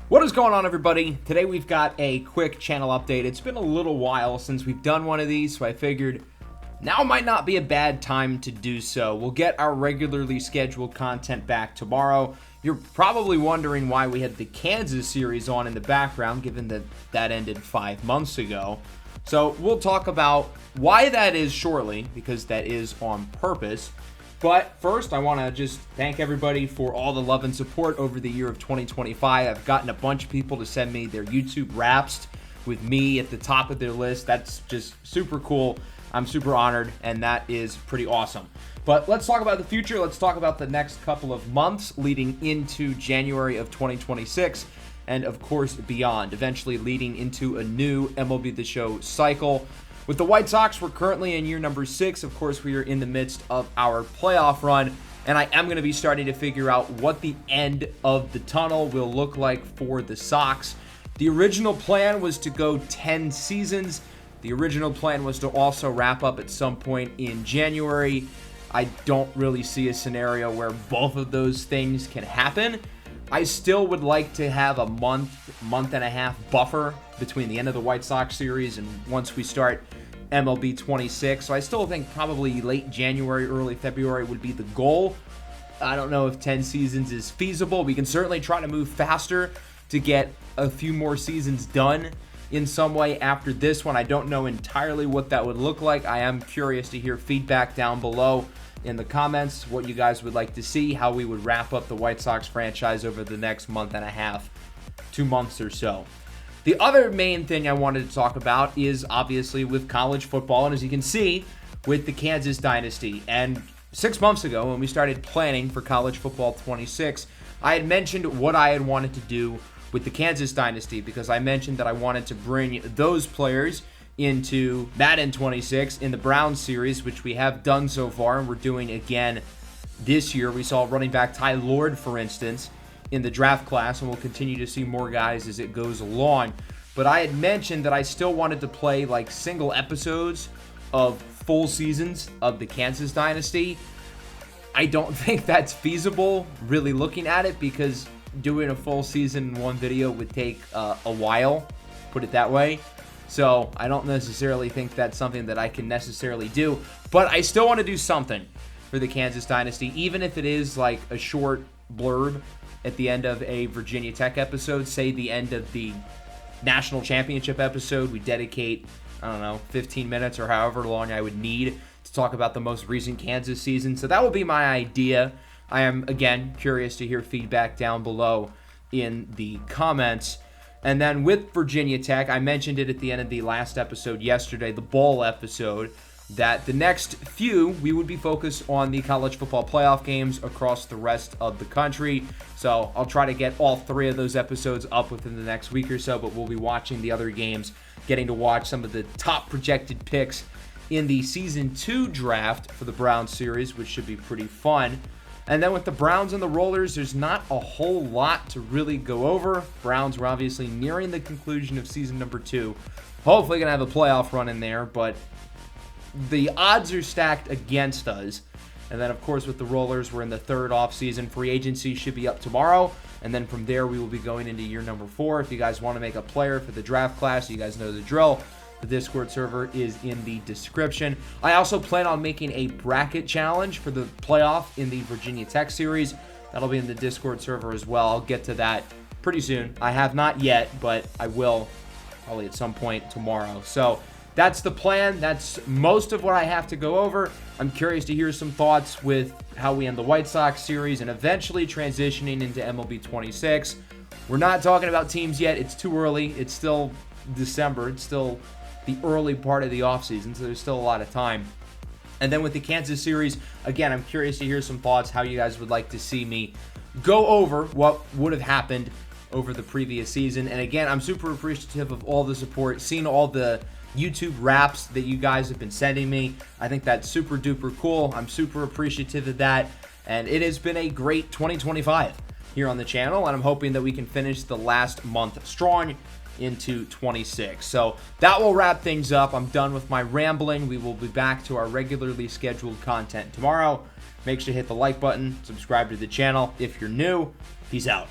What is going on, everybody? Today we've got a quick channel update. It's been a little while since we've done one of these, so I figured now might not be a bad time to do so. We'll get our regularly scheduled content back tomorrow. You're probably wondering why we had the Kansas series on in the background, given that that ended 5 months ago. So we'll talk about why that is shortly, because that is on purpose. But first, I want to just thank everybody for all the love and support over the year of 2025. I've gotten a bunch of people to send me their YouTube raps with me at the top of their list. That's just super cool. I'm super honored, and that is pretty awesome. But let's talk about the future. Let's talk about the next couple of months leading into January of 2026, and of course beyond, eventually leading into a new MLB The Show cycle. With the White Sox, we're currently in year number 6. Of course, we are in the midst of our playoff run, and I am going to be starting to figure out what the end of the tunnel will look like for the Sox. The original plan was to go 10 seasons. The original plan was to also wrap up at some point in January. I don't really see a scenario where both of those things can happen. I still would like to have a month and a half buffer between the end of the White Sox series and once we start MLB 26. So I still think probably late January, early February would be the goal. I don't know if 10 seasons is feasible. We can certainly try to move faster to get a few more seasons done in some way after this one. I don't know entirely what that would look like. I am curious to hear feedback down below in the comments, what you guys would like to see, how we would wrap up the White Sox franchise over the next month and a half, 2 months or so. The other main thing I wanted to talk about is obviously with college football, and as you can see, with the Kansas dynasty. And 6 months ago, when we started planning for college football 26, I had mentioned what I had wanted to do with the Kansas dynasty, because I mentioned that I wanted to bring those players into Madden 26 in the Browns series, which we have done so far, and we're doing again this year. We saw running back Ty Lord, for instance, in the draft class, and we'll continue to see more guys as it goes along. But I had mentioned that I still wanted to play like single episodes of full seasons of the Kansas dynasty. I don't think that's feasible, really looking at it, because doing a full season in one video would take a while, put it that way. So I don't necessarily think that's something that I can necessarily do, but I still want to do something for the Kansas dynasty, even if it is like a short blurb at the end of a Virginia Tech episode, say the end of the national championship episode. We dedicate, 15 minutes or however long I would need to talk about the most recent Kansas season. So that will be my idea. I am, again, curious to hear feedback down below in the comments. And then with Virginia Tech, I mentioned it at the end of the last episode yesterday, the bowl episode, that the next few, we would be focused on the college football playoff games across the rest of the country. So I'll try to get all 3 of those episodes up within the next week or so, but we'll be watching the other games, getting to watch some of the top projected picks in the Season 2 draft for the Browns series, which should be pretty fun. And then with the Browns and the Rollers, there's not a whole lot to really go over. Browns were obviously nearing the conclusion of season number 2. Hopefully going to have a playoff run in there, but the odds are stacked against us. And then, of course, with the Rollers, we're in the 3rd offseason. Free agency should be up tomorrow. And then from there, we will be going into year number 4. If you guys want to make a player for the draft class, you guys know the drill. The Discord server is in the description. I also plan on making a bracket challenge for the playoff in the Virginia Tech series. That'll be in the Discord server as well. I'll get to that pretty soon. I have not yet, but I will probably at some point tomorrow. So that's the plan. That's most of what I have to go over. I'm curious to hear some thoughts with how we end the White Sox series and eventually transitioning into MLB 26. We're not talking about teams yet. It's too early. It's still December. It's still the early part of the offseason, so there's still a lot of time. And then with the Kansas series, again, I'm curious to hear some thoughts, how you guys would like to see me go over what would have happened over the previous season. And again, I'm super appreciative of all the support, seeing all the YouTube raps that you guys have been sending me. I think that's super duper cool. I'm super appreciative of that. And it has been a great 2025 here on the channel, and I'm hoping that we can finish the last month strong into 26. So that will wrap things up. I'm done with my rambling. We will be back to our regularly scheduled content tomorrow. Make sure to hit the like button, subscribe to the channel if you're new. Peace out.